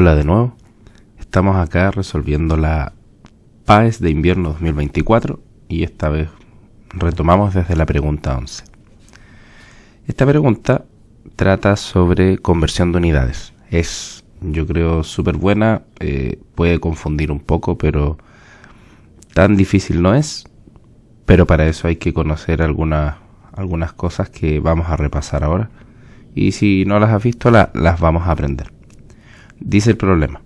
Hola de nuevo, estamos acá resolviendo la PAES de invierno 2024 y esta vez retomamos desde la pregunta 11. Esta pregunta trata sobre conversión de unidades. Es, yo creo, súper buena, puede confundir un poco, pero tan difícil no es. Pero para eso hay que conocer algunas cosas que vamos a repasar ahora. Y si no las has visto, las vamos a aprender. Dice el problema: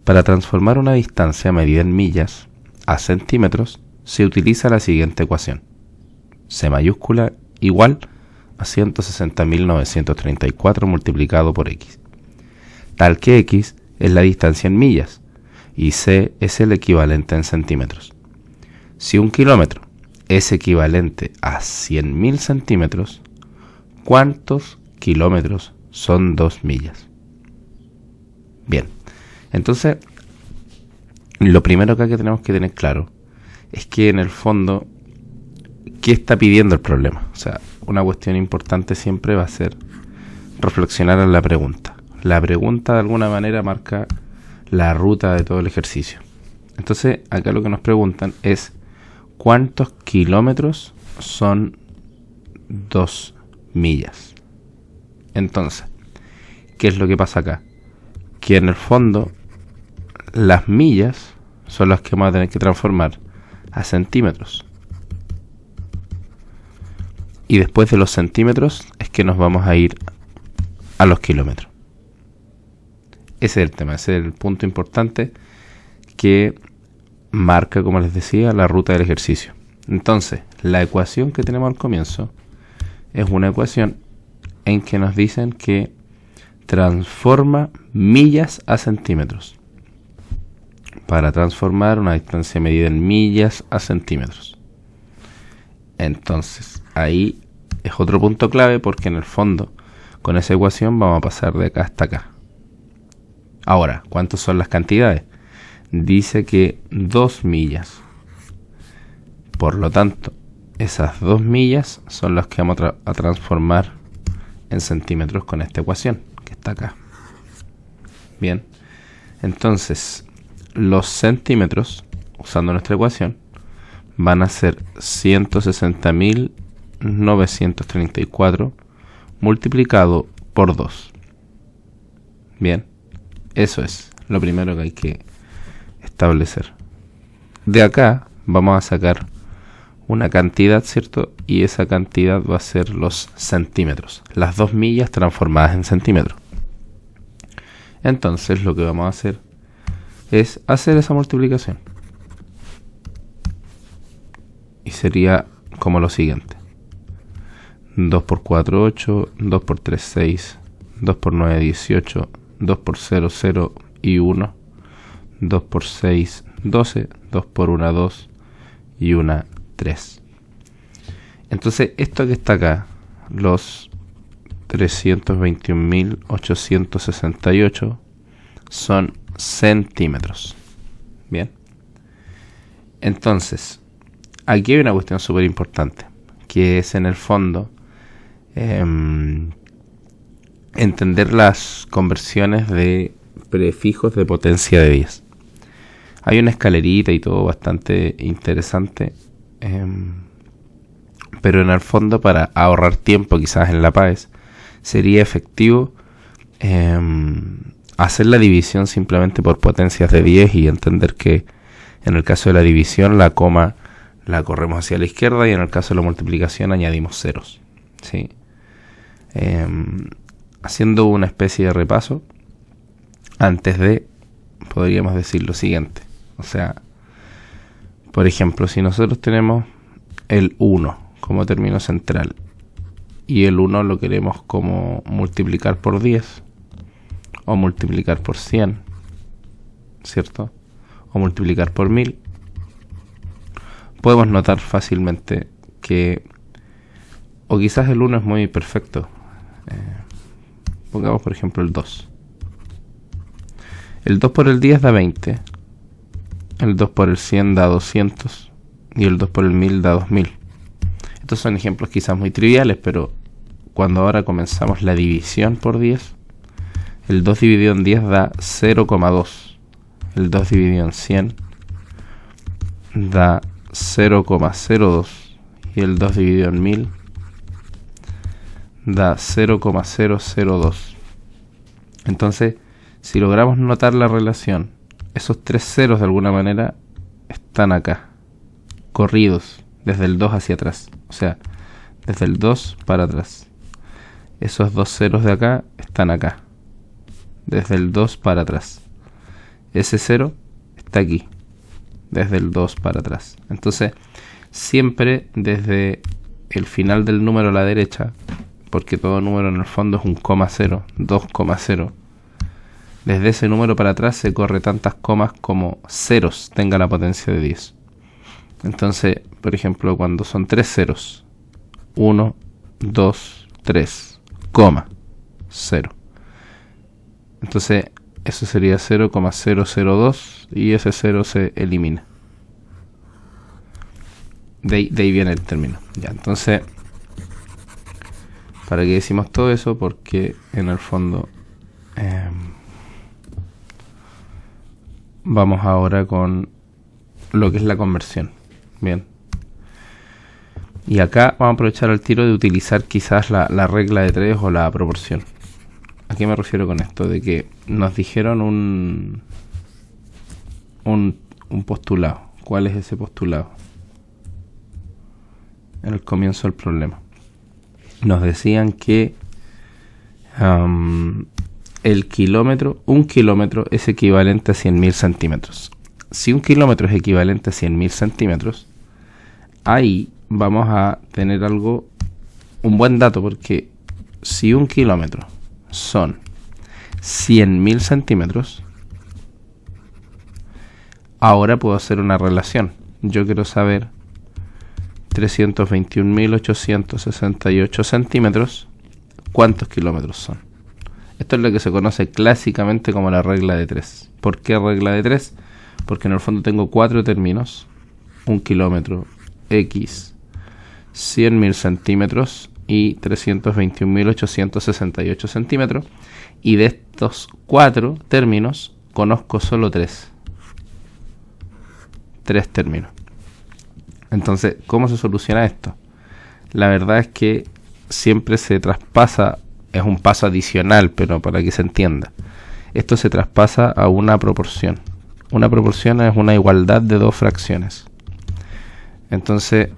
para transformar una distancia medida en millas a centímetros, se utiliza la siguiente ecuación. C mayúscula igual a 160.934 multiplicado por X. Tal que X es la distancia en millas y C es el equivalente en centímetros. Si un kilómetro es equivalente a 100.000 centímetros, ¿cuántos kilómetros son 2 millas? Bien, entonces lo primero que tenemos que tener claro es que en el fondo, ¿qué está pidiendo el problema? O sea, una cuestión importante siempre va a ser reflexionar en la pregunta. La pregunta de alguna manera marca la ruta de todo el ejercicio. Entonces, acá lo que nos preguntan es ¿cuántos kilómetros son 2 millas? Entonces, ¿qué es lo que pasa acá? Que en el fondo las millas son las que vamos a tener que transformar a centímetros. Y después de los centímetros es que nos vamos a ir a los kilómetros. Ese es el tema, ese es el punto importante que marca, como les decía, la ruta del ejercicio. Entonces, la ecuación que tenemos al comienzo es una ecuación en que nos dicen que transforma millas a centímetros. Para transformar una distancia medida en millas a centímetros. Entonces, ahí es otro punto clave porque en el fondo, con esa ecuación vamos a pasar de acá hasta acá. Ahora, ¿cuántas son las cantidades? Dice que 2 millas. Por lo tanto, esas 2 millas son las que vamos a transformar en centímetros con esta ecuación que está acá. Bien, entonces los centímetros, usando nuestra ecuación, van a ser 160.934 multiplicado por 2. Bien, eso es lo primero que hay que establecer. De acá vamos a sacar una cantidad, ¿cierto? Y esa cantidad va a ser los centímetros. Las 2 millas transformadas en centímetros. Entonces lo que vamos a hacer es hacer esa multiplicación. Y sería como lo siguiente. 2 por 4, 8. 2 por 3, 6. 2 por 9, 18. 2 por 0, 0 y 1. 2 por 6, 12. 2 por 1, 2. Y 1, 3. Entonces, esto que está acá, los 321.868 son centímetros. Bien. Entonces, aquí hay una cuestión súper importante, que es en el fondo entender las conversiones de prefijos de potencia de 10. Hay una escalerita y todo bastante interesante, pero en el fondo, para ahorrar tiempo quizás en la PAES, sería efectivo hacer la división simplemente por potencias de 10 y entender que en el caso de la división la coma la corremos hacia la izquierda y en el caso de la multiplicación añadimos ceros, ¿sí? Haciendo una especie de repaso, antes de, podríamos decir lo siguiente. O sea, por ejemplo, si nosotros tenemos el 1 como término central y el 1 lo queremos como multiplicar por 10 o multiplicar por 100, ¿cierto? O multiplicar por 1000, podemos notar fácilmente que, o quizás el 1 es muy perfecto, pongamos por ejemplo el 2. El 2 por el 10 da 20, el 2 por el 100 da 200 y el 2 por el 1000 da 2000. Estos son ejemplos quizás muy triviales, pero cuando ahora comenzamos la división por 10, El 2 dividido en 10 da 0,2. El 2 dividido en 100 da 0,02. Y el 2 dividido en 1000 da 0,002. Entonces, si logramos notar la relación, esos tres ceros de alguna manera están acá, corridos desde el 2 hacia atrás, o sea, desde el 2 para atrás. Esos dos ceros de acá están acá, desde el 2 para atrás. Ese cero está aquí, desde el 2 para atrás. Entonces, siempre desde el final del número a la derecha, porque todo número en el fondo es un coma cero, 2,0. Desde ese número para atrás se corre tantas comas como ceros tenga la potencia de 10. Entonces, por ejemplo, cuando son 3 ceros, 1, 2, 3, coma, 0. Entonces, eso sería 0,002 y ese 0 se elimina. De ahí viene el término. Ya, entonces, ¿para qué decimos todo eso? Porque en el fondo vamos ahora con lo que es la conversión. Bien. Y acá vamos a aprovechar el tiro de utilizar quizás la regla de 3 o la proporción. ¿A qué me refiero con esto? De que nos dijeron un postulado. ¿Cuál es ese postulado? En el comienzo del problema nos decían que un kilómetro es equivalente a 100.000 centímetros. Si un kilómetro es equivalente a 100.000 centímetros, ahí vamos a tener un buen dato, porque si un kilómetro son 100.000 centímetros, ahora puedo hacer una relación. Yo quiero saber 321.868 centímetros, ¿cuántos kilómetros son? Esto es lo que se conoce clásicamente como la regla de 3. ¿Por qué regla de 3? Porque en el fondo tengo 4 términos: un kilómetro, X, 100.000 centímetros y 321.868 centímetros. Y de estos 4 términos conozco solo 3. 3 términos. Entonces, ¿cómo se soluciona esto? La verdad es que siempre se traspasa, es un paso adicional, pero para que se entienda. Esto se traspasa a una proporción. Una proporción es una igualdad de dos fracciones. Entonces,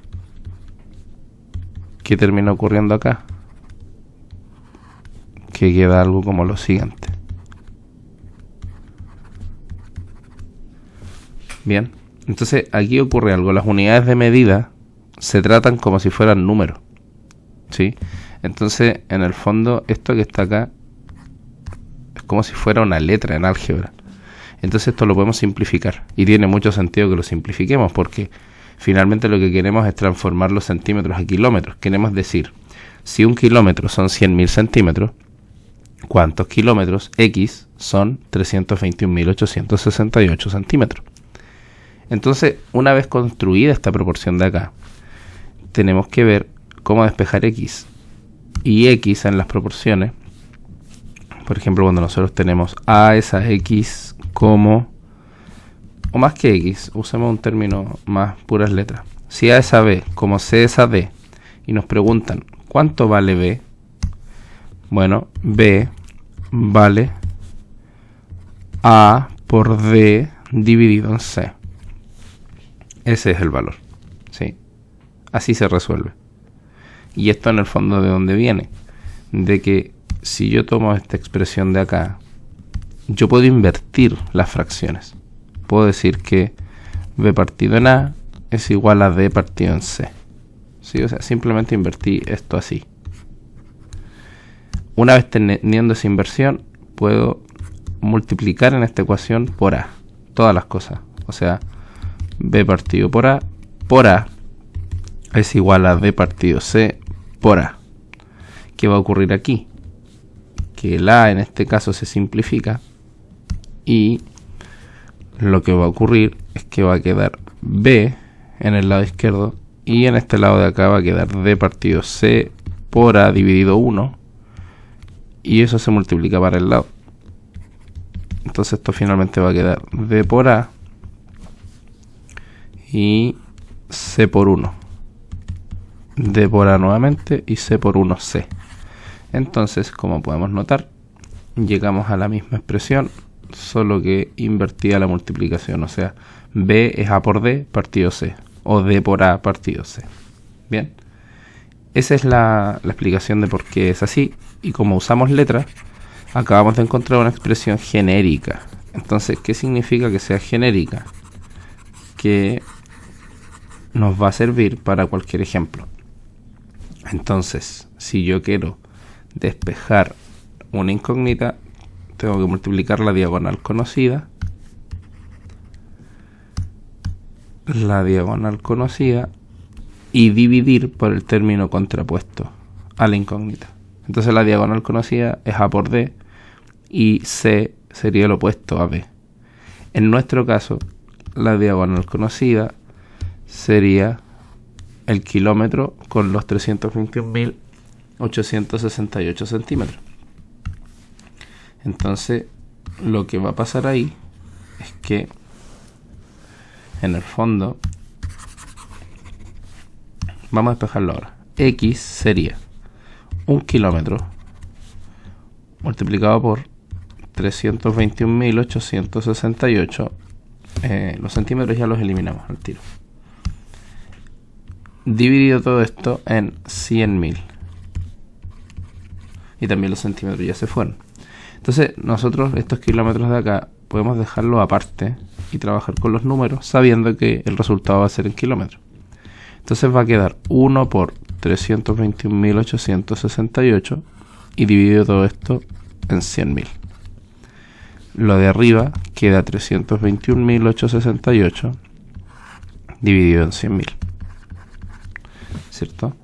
¿qué termina ocurriendo acá? Que queda algo como lo siguiente. Bien. Entonces aquí ocurre algo. Las unidades de medida se tratan como si fueran números, ¿sí? Entonces, en el fondo, esto que está acá es como si fuera una letra en álgebra. Entonces esto lo podemos simplificar. Y tiene mucho sentido que lo simplifiquemos, porque finalmente lo que queremos es transformar los centímetros a kilómetros. Queremos decir, si un kilómetro son 100.000 centímetros, ¿cuántos kilómetros? X son 321.868 centímetros. Entonces, una vez construida esta proporción de acá, tenemos que ver cómo despejar X. Y X en las proporciones, por ejemplo, cuando nosotros tenemos A es a X como, o más que X, usemos un término más puras letras. Si A es a B como C es a D, y nos preguntan, ¿cuánto vale B? Bueno, B vale A por D dividido en C. Ese es el valor, ¿sí? Así se resuelve. Y esto en el fondo, ¿de dónde viene? De que si yo tomo esta expresión de acá, yo puedo invertir las fracciones. Puedo decir que B partido en A es igual a D partido en C, ¿sí? O sea, simplemente invertí esto así. Una vez teniendo esa inversión, puedo multiplicar en esta ecuación por A, todas las cosas. O sea, B partido por A es igual a D partido C por A. ¿Qué va a ocurrir aquí? Que el A en este caso se simplifica, y lo que va a ocurrir es que va a quedar B en el lado izquierdo, y en este lado de acá va a quedar D partido C por A dividido 1, y eso se multiplica para el lado. Entonces esto finalmente va a quedar D por A y C por 1. D por A nuevamente y C por 1C. Entonces, como podemos notar, llegamos a la misma expresión, solo que invertida la multiplicación. O sea, B es A por D partido C, o D por A partido C. Bien, esa es la explicación de por qué es así. Y como usamos letras, acabamos de encontrar una expresión genérica. Entonces, ¿qué significa que sea genérica? Que nos va a servir para cualquier ejemplo. Entonces, si yo quiero despejar una incógnita, tengo que multiplicar la diagonal conocida y dividir por el término contrapuesto a la incógnita. Entonces la diagonal conocida es A por D y C sería el opuesto a B. En nuestro caso, la diagonal conocida sería el kilómetro con los 321.868 centímetros. Entonces, lo que va a pasar ahí es que, en el fondo, vamos a despejarlo ahora. X sería 1 kilómetro multiplicado por 321.868. Los centímetros ya los eliminamos al tiro. Dividido todo esto en 100.000. Y también los centímetros ya se fueron. Entonces nosotros estos kilómetros de acá podemos dejarlos aparte y trabajar con los números sabiendo que el resultado va a ser en kilómetros. Entonces va a quedar 1 por 321.868 y dividido todo esto en 100.000. Lo de arriba queda 321.868 dividido en 100.000. ¿Cierto?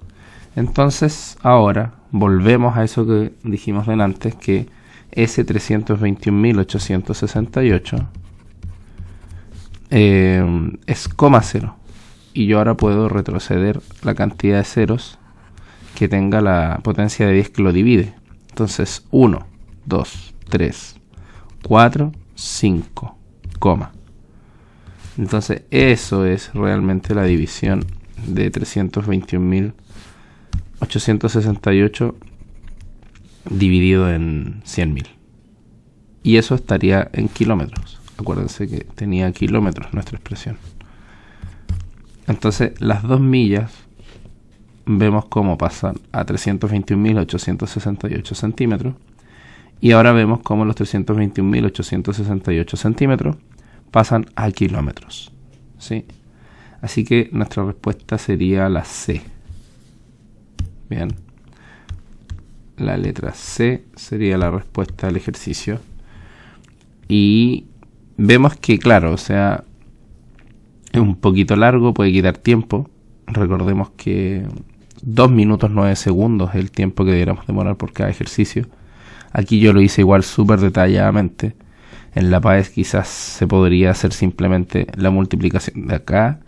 Entonces ahora volvemos a eso que dijimos delante, que ese 321.868 es coma cero. Y yo ahora puedo retroceder la cantidad de ceros que tenga la potencia de 10 que lo divide. Entonces 1, 2, 3, 4, 5, coma. Entonces eso es realmente la división de 321.868 dividido en 100.000. Y eso estaría en kilómetros. Acuérdense que tenía kilómetros nuestra expresión. Entonces las 2 millas vemos cómo pasan a 321.868 centímetros. Y ahora vemos cómo los 321.868 centímetros pasan a kilómetros. ¿Sí? Así que nuestra respuesta sería la C. Bien. La letra C sería la respuesta al ejercicio. Y vemos que, claro, o sea, es un poquito largo, puede quitar tiempo. Recordemos que 2 minutos 9 segundos es el tiempo que deberíamos demorar por cada ejercicio. Aquí yo lo hice igual súper detalladamente. En la PAES quizás se podría hacer simplemente la multiplicación de acá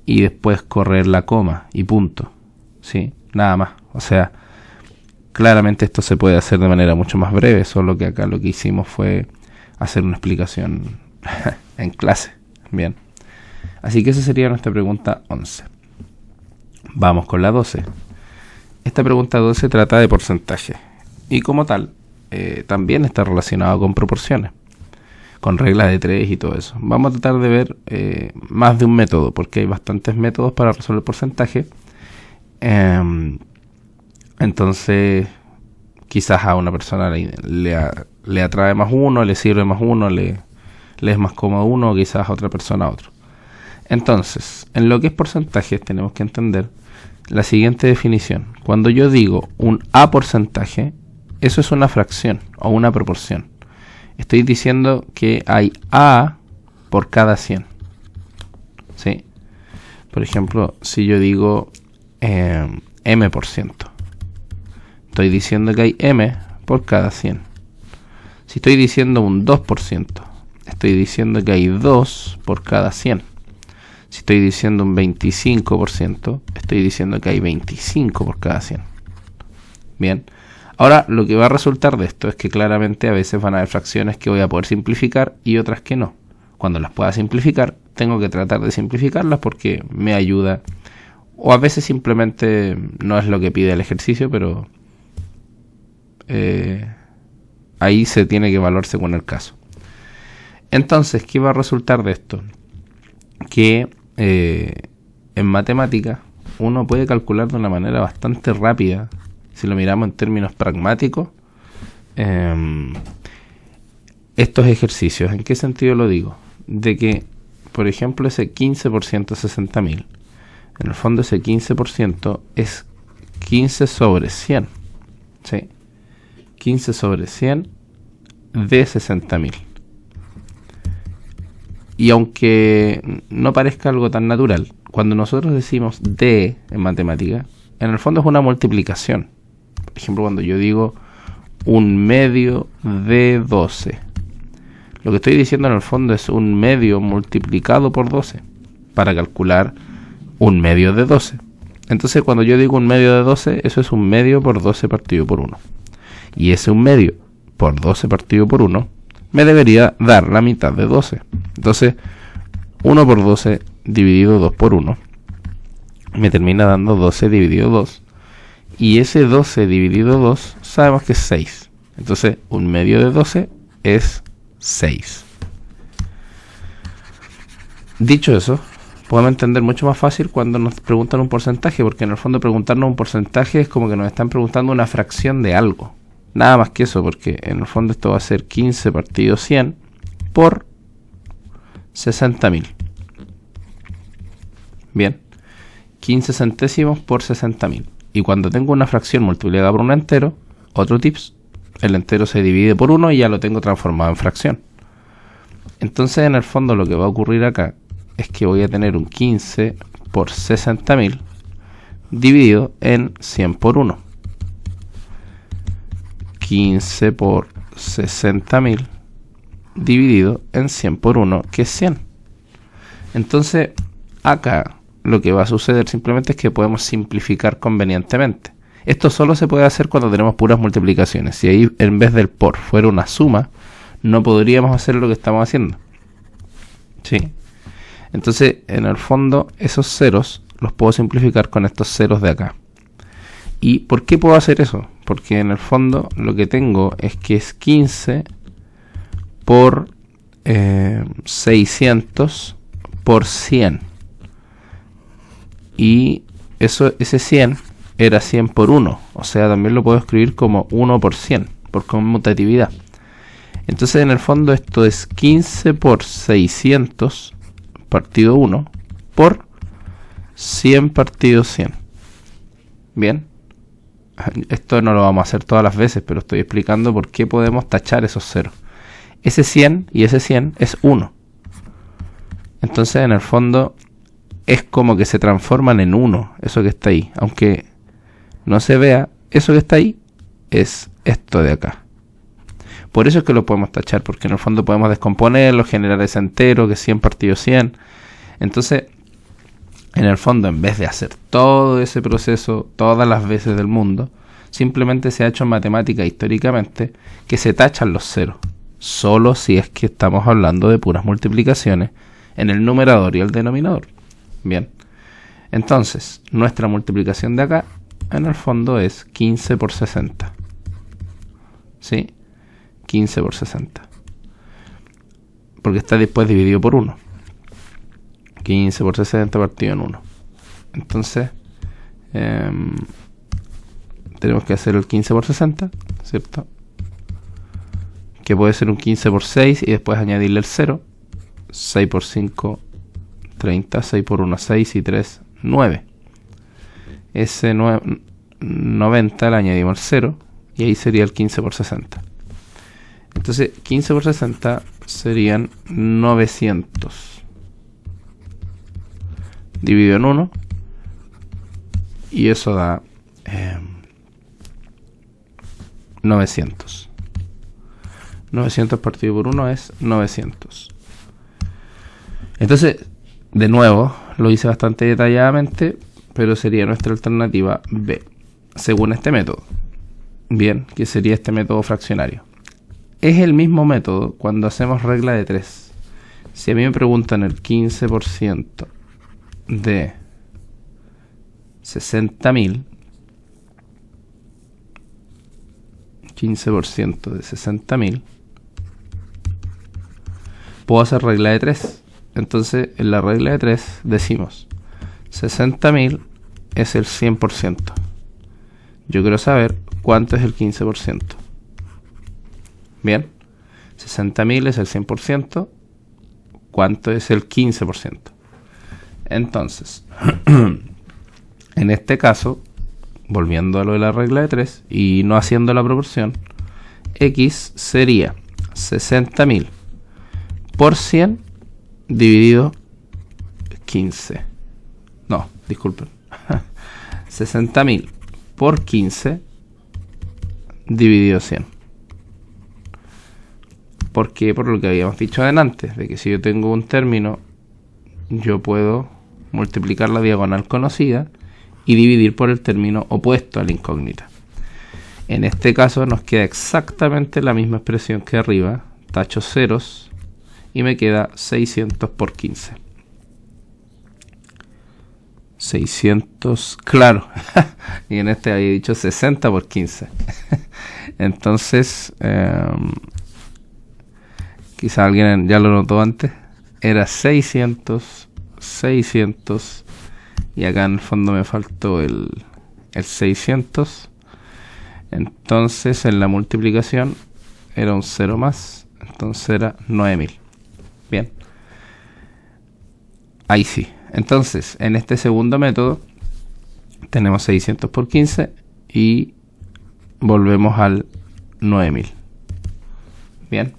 y después correr la coma y punto. ¿Sí? Nada más. O sea, claramente esto se puede hacer de manera mucho más breve, solo que acá lo que hicimos fue hacer una explicación en clase. Bien. Así que esa sería nuestra pregunta 11. Vamos con la 12. Esta pregunta 12 trata de porcentaje y como tal también está relacionado con proporciones, con reglas de 3 y todo eso. Vamos a tratar de ver más de un método, porque hay bastantes métodos para resolver porcentaje. Entonces, quizás a una persona le atrae más uno, le sirve más uno, le es más cómodo uno, quizás a otra persona a otro. Entonces, en lo que es porcentaje tenemos que entender la siguiente definición. Cuando yo digo un A porcentaje, eso es una fracción o una proporción. Estoy diciendo que hay A por cada 100. ¿Sí? Por ejemplo, si yo digo M%, estoy diciendo que hay M por cada 100. Si estoy diciendo un 2%, estoy diciendo que hay 2 por cada 100. Si estoy diciendo un 25%, estoy diciendo que hay 25 por cada 100. Bien, Ahora, lo que va a resultar de esto es que claramente a veces van a haber fracciones que voy a poder simplificar y otras que no. Cuando las pueda simplificar, tengo que tratar de simplificarlas porque me ayuda. O a veces simplemente no es lo que pide el ejercicio, pero ahí se tiene que evaluar según el caso. Entonces, ¿qué va a resultar de esto? Que en matemática uno puede calcular de una manera bastante rápida, si lo miramos en términos pragmáticos, estos ejercicios. ¿En qué sentido lo digo? De que, por ejemplo, ese 15% de 60.000, en el fondo ese 15% es 15 sobre 100, ¿sí? 15 sobre 100 de 60.000. Y aunque no parezca algo tan natural, cuando nosotros decimos de en matemática, en el fondo es una multiplicación. Por ejemplo, cuando yo digo 1/2 de 12, lo que estoy diciendo en el fondo es 1/2 multiplicado por 12 para calcular 1/2 de 12. Entonces, cuando yo digo 1/2 de 12, eso es 1/2 por 12 partido por 1. Y ese 1/2 por 12 partido por 1 me debería dar la mitad de 12. Entonces, 1 por 12 dividido 2 por 1 me termina dando 12 dividido 2. Y ese 12 dividido 2 sabemos que es 6. Entonces, 1/2 de 12 es 6. Dicho eso, podemos entender mucho más fácil cuando nos preguntan un porcentaje, porque en el fondo preguntarnos un porcentaje es como que nos están preguntando una fracción de algo. Nada más que eso, porque en el fondo esto va a ser 15 partido 100 por 60.000. Bien, 15 centésimos por 60.000. Y cuando tengo una fracción multiplicada por un entero, otro tips, el entero se divide por 1 y ya lo tengo transformado en fracción. Entonces, en el fondo, lo que va a ocurrir acá es que voy a tener un 15 por 60.000 dividido en 100 por 1. 15 por 60.000 dividido en 100 por 1, que es 100. Entonces, acá lo que va a suceder simplemente es que podemos simplificar convenientemente. Esto solo se puede hacer cuando tenemos puras multiplicaciones. Si ahí en vez del por fuera una suma, no podríamos hacer lo que estamos haciendo. ¿Sí? Entonces, en el fondo, esos ceros los puedo simplificar con estos ceros de acá. ¿Y por qué puedo hacer eso? Porque en el fondo lo que tengo es que es 15 por 600 por 100. Y ese 100 era 100 por 1. O sea, también lo puedo escribir como 1 por 100, por conmutatividad. Entonces, en el fondo, esto es 15 por 600 partido 1 por 100 partido 100. Bien. Esto no lo vamos a hacer todas las veces, pero estoy explicando por qué podemos tachar esos ceros. Ese 100 y ese 100 es 1. Entonces, en el fondo, es como que se transforman en 1, eso que está ahí. Aunque no se vea, eso que está ahí es esto de acá. Por eso es que lo podemos tachar, porque en el fondo podemos descomponerlo, generar ese entero, que es 100 partido 100. Entonces, en el fondo, en vez de hacer todo ese proceso todas las veces del mundo, simplemente se ha hecho en matemática históricamente que se tachan los ceros, solo si es que estamos hablando de puras multiplicaciones en el numerador y el denominador. Bien, entonces nuestra multiplicación de acá en el fondo es 15 por 60. ¿Sí? 15 por 60. Porque está después dividido por 1. 15 por 60 partido en 1. Entonces, tenemos que hacer el 15 por 60, ¿cierto? Que puede ser un 15 por 6 y después añadirle el 0. 6 por 5, 30. 6 por 1, 6 y 3, 9. Ese 90 le añadimos el 0 y ahí sería el 15 por 60. Entonces, 15 por 60 serían 900. Dividido en 1 y eso da 900. 900 partido por 1 es 900. Entonces, de nuevo, lo hice bastante detalladamente, pero sería nuestra alternativa B, según este método. Bien, que sería este método fraccionario. Es el mismo método cuando hacemos regla de 3. Si a mí me preguntan el 15% de 60.000, 15% de 60.000, puedo hacer regla de 3. Entonces, en la regla de 3 decimos 60.000 es el 100%. Yo quiero saber cuánto es el 15%. Bien, 60.000 es el 100%. ¿Cuánto es el 15%? Entonces, en este caso, volviendo a lo de la regla de 3 y no haciendo la proporción, X sería 60.000 por 100 dividido 15. No, disculpen. 60.000 por 15 dividido 100. ¿Por qué? Por lo que habíamos dicho adelante, de que si yo tengo un término, yo puedo multiplicar la diagonal conocida y dividir por el término opuesto a la incógnita. En este caso nos queda exactamente la misma expresión que arriba, tacho ceros, y me queda 600 por 15. 600, claro, y en este había dicho 60 por 15. Entonces, quizá alguien ya lo notó antes, era 600, y acá en el fondo me faltó el 600. Entonces en la multiplicación era un 0 más, entonces era 9.000. Bien, ahí sí. Entonces en este segundo método tenemos 600 por 15 y volvemos al 9.000. Bien,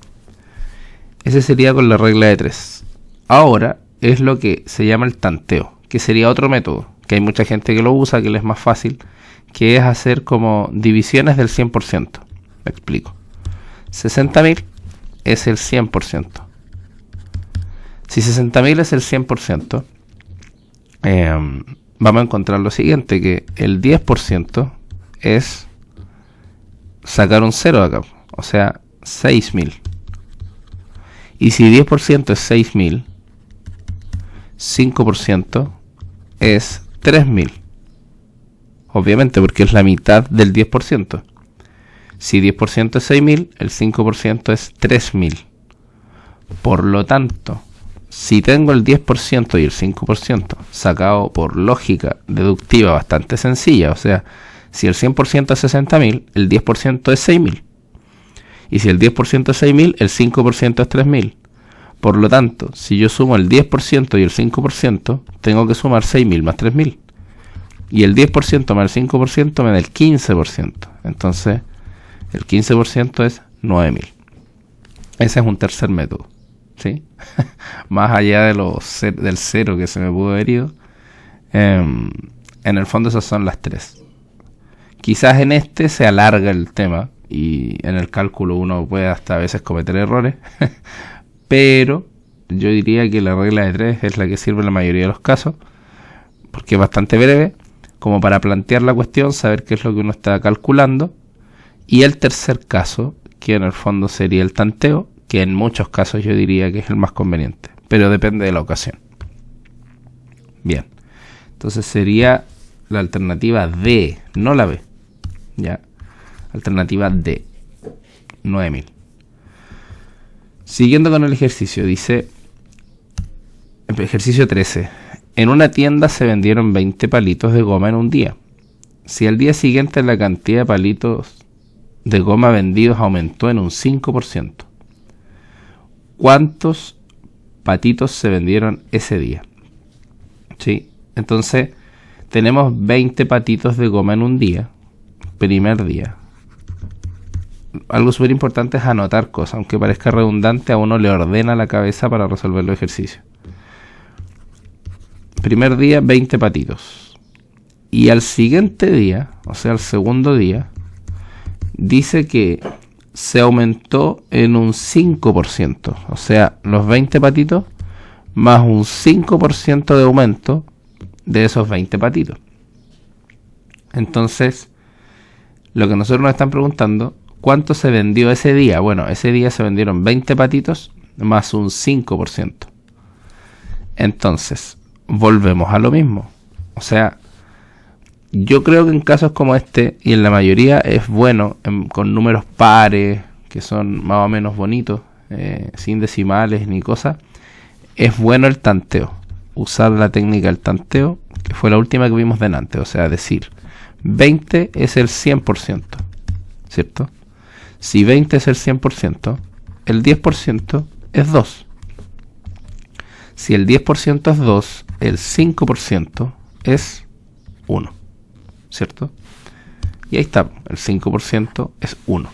ese sería con la regla de 3. Ahora es lo que se llama el tanteo, que sería otro método, que hay mucha gente que lo usa, que le es más fácil, que es hacer como divisiones del 100%. Me explico. 60.000 es el 100%. Si 60.000 es el 100%, vamos a encontrar lo siguiente, que el 10% es sacar un 0 de acá, o sea, 6.000. Y si 10% es 6.000, 5% es 3.000. Obviamente, porque es la mitad del 10%. Si 10% es 6.000, el 5% es 3.000. Por lo tanto, si tengo el 10% y el 5% sacado por lógica deductiva bastante sencilla, o sea, si el 100% es 60.000, el 10% es 6.000. Y si el 10% es 6.000, el 5% es 3.000. Por lo tanto, si yo sumo el 10% y el 5%, tengo que sumar 6.000 más 3.000. Y el 10% más el 5% me da el 15%. Entonces, el 15% es 9.000. Ese es un tercer método, ¿sí? Más allá de del 0 que se me pudo haber ido. En el fondo esas son las 3. Quizás en este se alarga el tema y en el cálculo uno puede hasta a veces cometer errores. Pero yo diría que la regla de 3 es la que sirve en la mayoría de los casos, porque es bastante breve, como para plantear la cuestión, saber qué es lo que uno está calculando. Y el tercer caso, que en el fondo sería el tanteo, que en muchos casos yo diría que es el más conveniente, pero depende de la ocasión. Bien, entonces sería la alternativa D, no la B. Ya, alternativa D, 9.000. Siguiendo con el ejercicio, dice, ejercicio 13. En una tienda se vendieron 20 palitos de goma en un día. Si al día siguiente la cantidad de palitos de goma vendidos aumentó en un 5%, ¿cuántos patitos se vendieron ese día? ¿Sí? Entonces, tenemos 20 patitos de goma en un día, primer día. Algo súper importante es anotar cosas, aunque parezca redundante, a uno le ordena la cabeza para resolver los ejercicios. Primer día, 20 patitos. Y al siguiente día, o sea, al segundo día, dice que se aumentó en un 5%. O sea, los 20 patitos más un 5% de aumento de esos 20 patitos. Entonces, Lo que nosotros nos están preguntando, ¿cuánto se vendió ese día? Bueno, ese día se vendieron 20 patitos más un 5%. Entonces, volvemos a lo mismo. O sea, yo creo que en casos como este, y en la mayoría es bueno, con números pares, que son más o menos bonitos, sin decimales ni cosas, es bueno el tanteo. Usar la técnica del tanteo, que fue la última que vimos delante. O sea, decir, 20 es el 100%, ¿cierto? Si 20 es el 100%, el 10% es 2. Si el 10% es 2, el 5% es 1, ¿cierto? Y ahí está, el 5% es 1.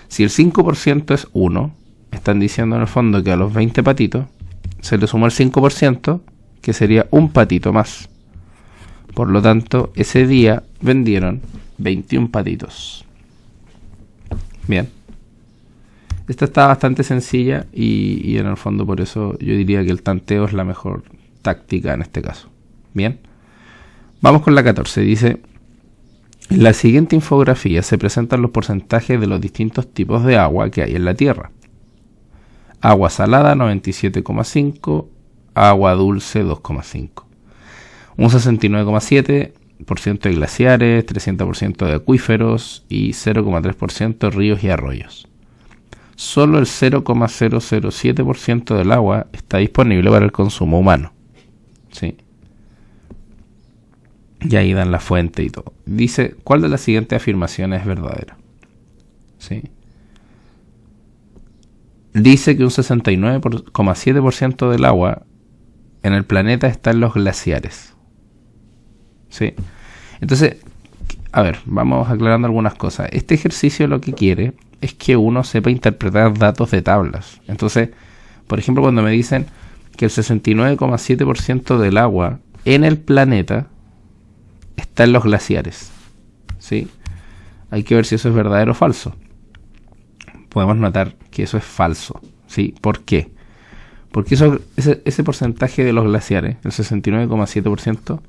Si el 5% es 1, están diciendo en el fondo que a los 20 patitos se le sumó el 5%, que sería un patito más. Por lo tanto, ese día vendieron 21 patitos. Bien. Esta está bastante sencilla y en el fondo por eso yo diría que el tanteo es la mejor táctica en este caso. Bien. Vamos con la 14. Dice, en la siguiente infografía se presentan los porcentajes de los distintos tipos de agua que hay en la Tierra. Agua salada 97,5, agua dulce 2,5. Un 69,7% de glaciares, 300% de acuíferos y 0,3% de ríos y arroyos. Solo el 0,007% del agua está disponible para el consumo humano. ¿Sí? Y ahí dan la fuente y todo. Dice, ¿cuál de las siguientes afirmaciones es verdadera? ¿Sí? Dice que un 69,7% del agua en el planeta está en los glaciares. ¿Sí? Entonces, a ver, vamos aclarando algunas cosas. Este ejercicio lo que quiere es que uno sepa interpretar datos de tablas. Entonces, por ejemplo, cuando me dicen que el 69,7% del agua en el planeta está en los glaciares, ¿sí? Hay que ver si eso es verdadero o falso. Podemos notar que eso es falso, ¿sí? ¿Por qué? Porque ese porcentaje de los glaciares, el 69,7%,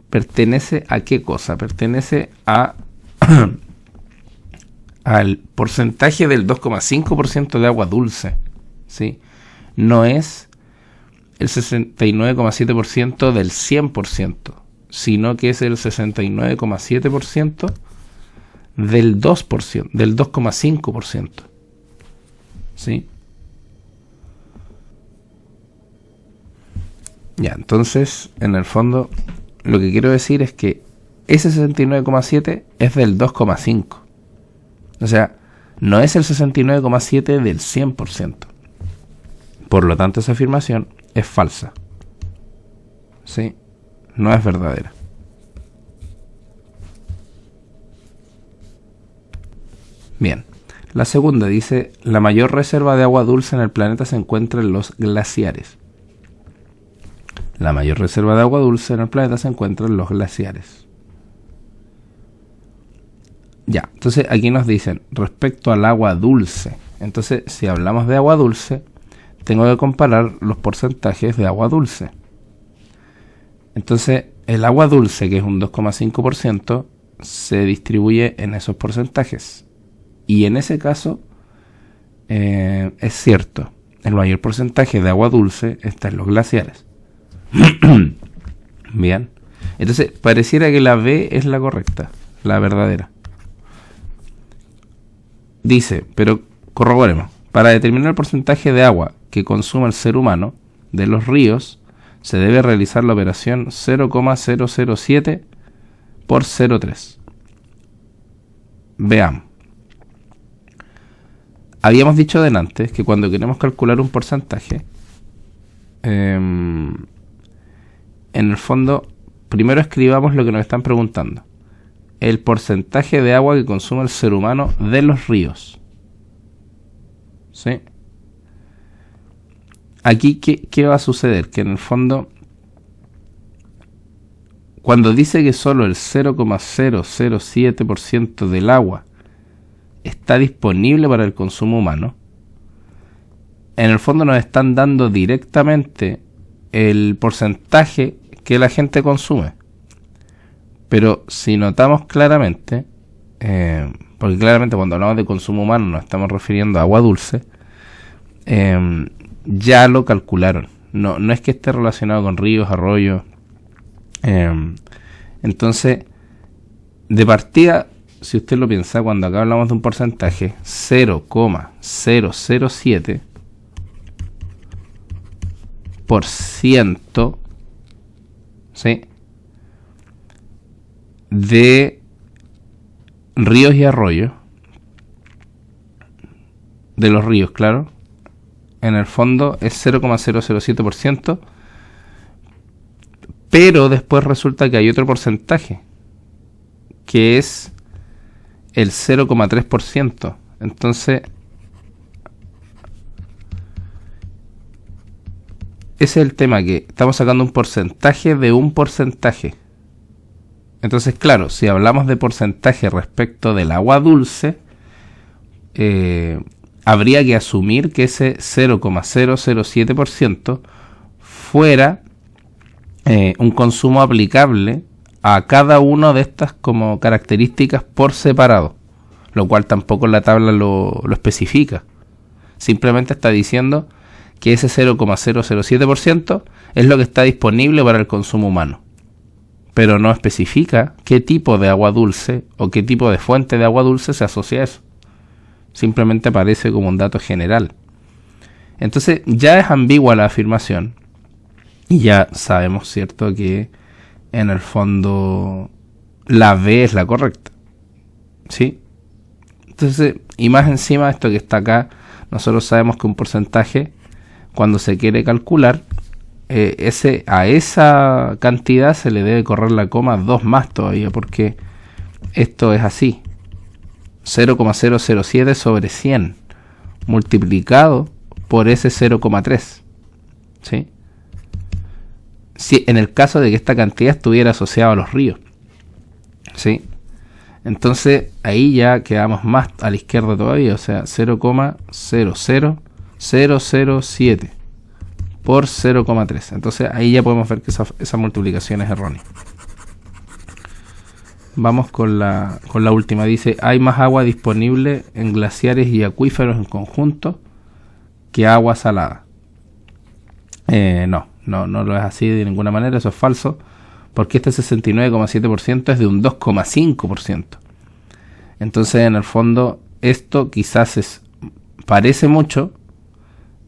¿pertenece a qué cosa? Pertenece a al porcentaje del 2,5% de agua dulce, ¿sí? No es el 69,7% del 100%, sino que es el 69,7% del 2%, del 2,5%, ¿sí? Ya, entonces, en el fondo, lo que quiero decir es que ese 69,7 es del 2,5. O sea, no es el 69,7 del 100%. Por lo tanto, esa afirmación es falsa. ¿Sí? No es verdadera. Bien. La segunda dice, la mayor reserva de agua dulce en el planeta se encuentra en los glaciares. La mayor reserva de agua dulce en el planeta se encuentra en los glaciares. Ya, entonces aquí nos dicen, respecto al agua dulce. Entonces, si hablamos de agua dulce, tengo que comparar los porcentajes de agua dulce. Entonces, el agua dulce, que es un 2,5%, se distribuye en esos porcentajes. Y en ese caso, es cierto, el mayor porcentaje de agua dulce está en los glaciares. Bien, entonces pareciera que la B es la correcta, la verdadera. Dice, pero corroboremos, para determinar el porcentaje de agua que consume el ser humano de los ríos, se debe realizar la operación 0,007 por 0,3. Veamos. Habíamos dicho delante que cuando queremos calcular un porcentaje, en el fondo, primero escribamos lo que nos están preguntando. El porcentaje de agua que consume el ser humano de los ríos. ¿Sí? Aquí, ¿qué va a suceder? Que en el fondo, cuando dice que solo el 0,007% del agua está disponible para el consumo humano, en el fondo nos están dando directamente el porcentaje que la gente consume. Pero si notamos claramente, porque claramente cuando hablamos de consumo humano nos estamos refiriendo a agua dulce, ya lo calcularon. No es que esté relacionado con ríos, arroyos. Entonces, de partida, si usted lo piensa, cuando acá hablamos de un porcentaje, 0,007%, ¿sí?, de ríos y arroyos, de los ríos, claro, en el fondo es 0,007%, pero después resulta que hay otro porcentaje, que es el 0,3%. Entonces, ese es el tema, que estamos sacando un porcentaje de un porcentaje. Entonces, claro, si hablamos de porcentaje respecto del agua dulce, habría que asumir que ese 0,007% fuera un consumo aplicable a cada una de estas como características por separado, lo cual tampoco la tabla lo especifica. Simplemente está diciendo que ese 0,007% es lo que está disponible para el consumo humano, pero no especifica qué tipo de agua dulce o qué tipo de fuente de agua dulce se asocia a eso. Simplemente aparece como un dato general. Entonces ya es ambigua la afirmación y ya sabemos, ¿cierto?, que en el fondo la B es la correcta, ¿sí? Entonces, y más encima esto que está acá, nosotros sabemos que un porcentaje, cuando se quiere calcular, a esa cantidad se le debe correr la coma 2 más todavía, porque esto es así: 0,007 sobre 100 multiplicado por ese 0,3, ¿sí? Si en el caso de que esta cantidad estuviera asociada a los ríos, ¿sí? Entonces ahí ya quedamos más a la izquierda todavía, o sea, 0,00007 por 0,3. Entonces ahí ya podemos ver que esa multiplicación es errónea. Vamos con la última. Dice: hay más agua disponible en glaciares y acuíferos en conjunto que agua salada. No lo es así de ninguna manera, eso es falso, porque este 69,7% es de un 2,5%. Entonces, en el fondo, esto quizás parece mucho,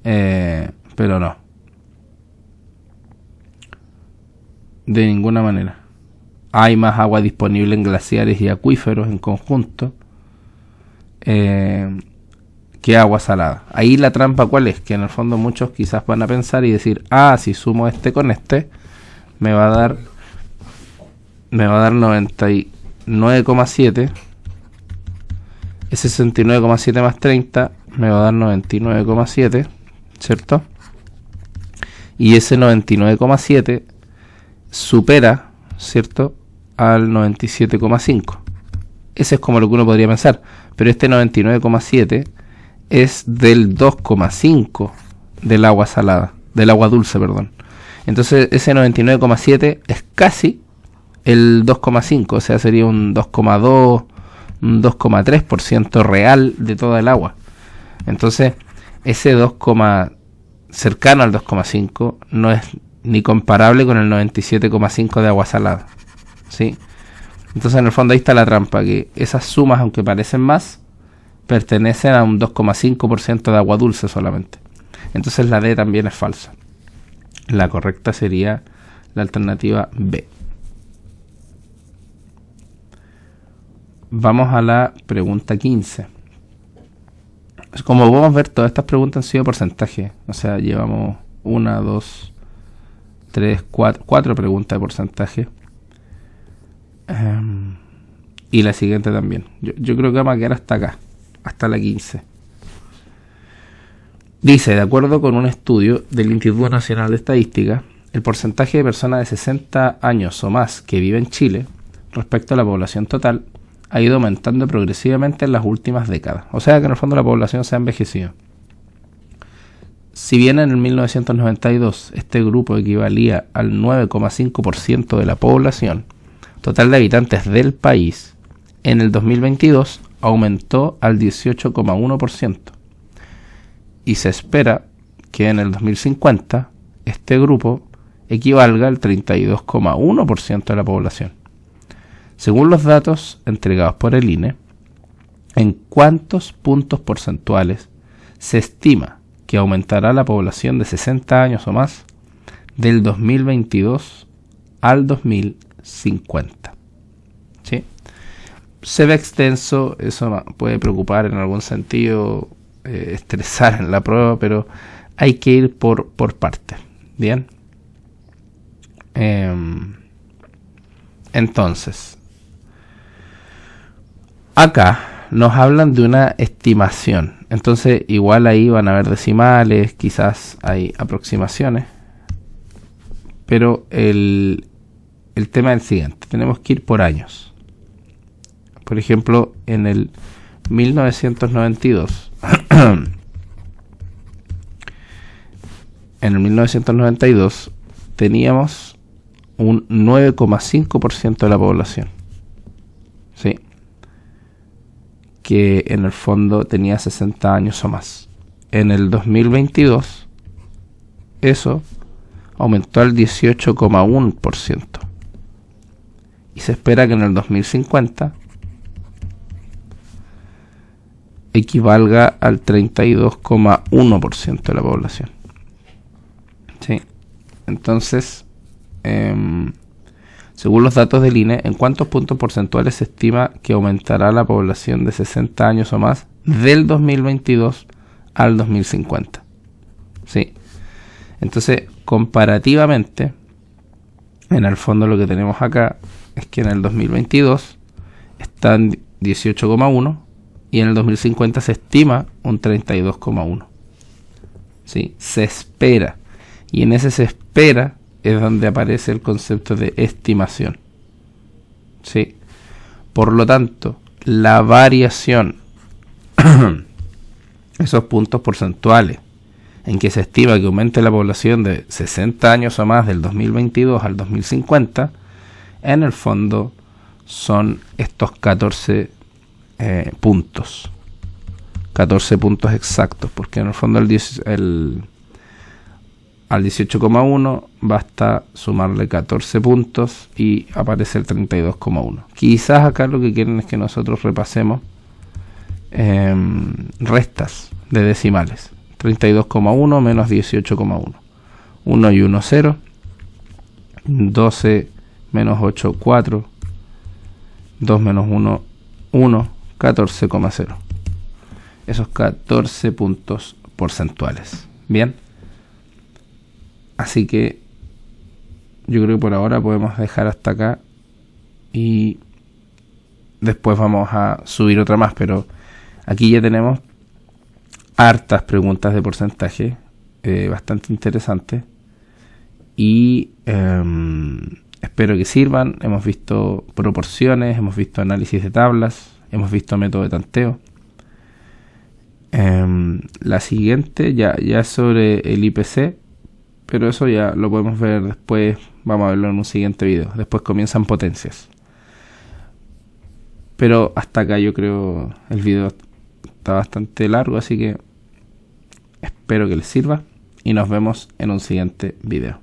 pero no. De ninguna manera. Hay más agua disponible en glaciares y acuíferos en conjunto que agua salada. Ahí la trampa, ¿cuál es? Que en el fondo muchos quizás van a pensar y decir: si sumo este con este, me va a dar 99,7. Ese 69,7 más 30 me va a dar 99,7, ¿cierto? Y ese 99,7 supera, ¿cierto?, al 97,5. Ese es como lo que uno podría pensar. Pero este 99,7 es del 2,5 del agua salada, del agua dulce, perdón. Entonces ese 99,7 es casi el 2,5, o sea, sería un 2,2, un 2,3% real de toda el agua. Entonces ese 2, cercano al 2,5 no es ni comparable con el 97,5 de agua salada, ¿sí? Entonces en el fondo ahí está la trampa, que esas sumas, aunque parecen más, pertenecen a un 2,5% de agua dulce solamente. Entonces la D también es falsa. La correcta sería la alternativa B. Vamos a la pregunta 15. Como podemos ver, todas estas preguntas han sido porcentaje. O sea, llevamos 1, 2, 3, 4 preguntas de porcentaje. Y la siguiente también. Yo creo que vamos a quedar hasta acá, hasta la 15. Dice: de acuerdo con un estudio del Instituto Nacional de Estadística, el porcentaje de personas de 60 años o más que vive en Chile respecto a la población total ha ido aumentando progresivamente en las últimas décadas. O sea que en el fondo la población se ha envejecido. Si bien en el 1992 este grupo equivalía al 9,5% de la población total de habitantes del país, en el 2022 aumentó al 18,1% y se espera que en el 2050 este grupo equivalga al 32,1% de la población. Según los datos entregados por el INE, ¿en cuántos puntos porcentuales se estima que aumentará la población de 60 años o más del 2022 al 2050? ¿Sí? Se ve extenso, eso puede preocupar en algún sentido, estresar en la prueba, pero hay que ir por partes. Bien. Entonces, acá nos hablan de una estimación. Entonces, igual ahí van a haber decimales, quizás hay aproximaciones. Pero el tema es el siguiente. Tenemos que ir por años. Por ejemplo, en el 1992. En el 1992 teníamos un 9,5% de la población. ¿Sí? Que en el fondo tenía 60 años o más. En el 2022 eso aumentó al 18,1%. Y se espera que en el 2050 equivalga al 32,1% de la población. ¿Sí? Entonces, según los datos del INE, ¿en cuántos puntos porcentuales se estima que aumentará la población de 60 años o más del 2022 al 2050? ¿Sí? Entonces, comparativamente, en el fondo lo que tenemos acá es que en el 2022 están 18,1 y en el 2050 se estima un 32,1. ¿Sí? Se espera. Y en ese se espera es donde aparece el concepto de estimación. ¿Sí? Por lo tanto, la variación, esos puntos porcentuales en que se estima que aumente la población de 60 años o más del 2022 al 2050, en el fondo son estos 14 puntos. 14 puntos exactos, porque en el fondo al 18,1 basta sumarle 14 puntos y aparece el 32,1. Quizás acá lo que quieren es que nosotros repasemos restas de decimales. 32,1 menos 18,1. 1 y 1, 0. 12 menos 8, 4. 2 menos 1, 1. 14,0. Esos 14 puntos porcentuales. Bien. Así que yo creo que por ahora podemos dejar hasta acá y después vamos a subir otra más, pero aquí ya tenemos hartas preguntas de porcentaje, bastante interesantes, y espero que sirvan. Hemos visto proporciones, hemos visto análisis de tablas, hemos visto método de tanteo. La siguiente ya es sobre el IPC, pero eso ya lo podemos ver después, vamos a verlo en un siguiente video. Después comienzan potencias. Pero hasta acá yo creo el video está bastante largo, así que espero que les sirva y nos vemos en un siguiente video.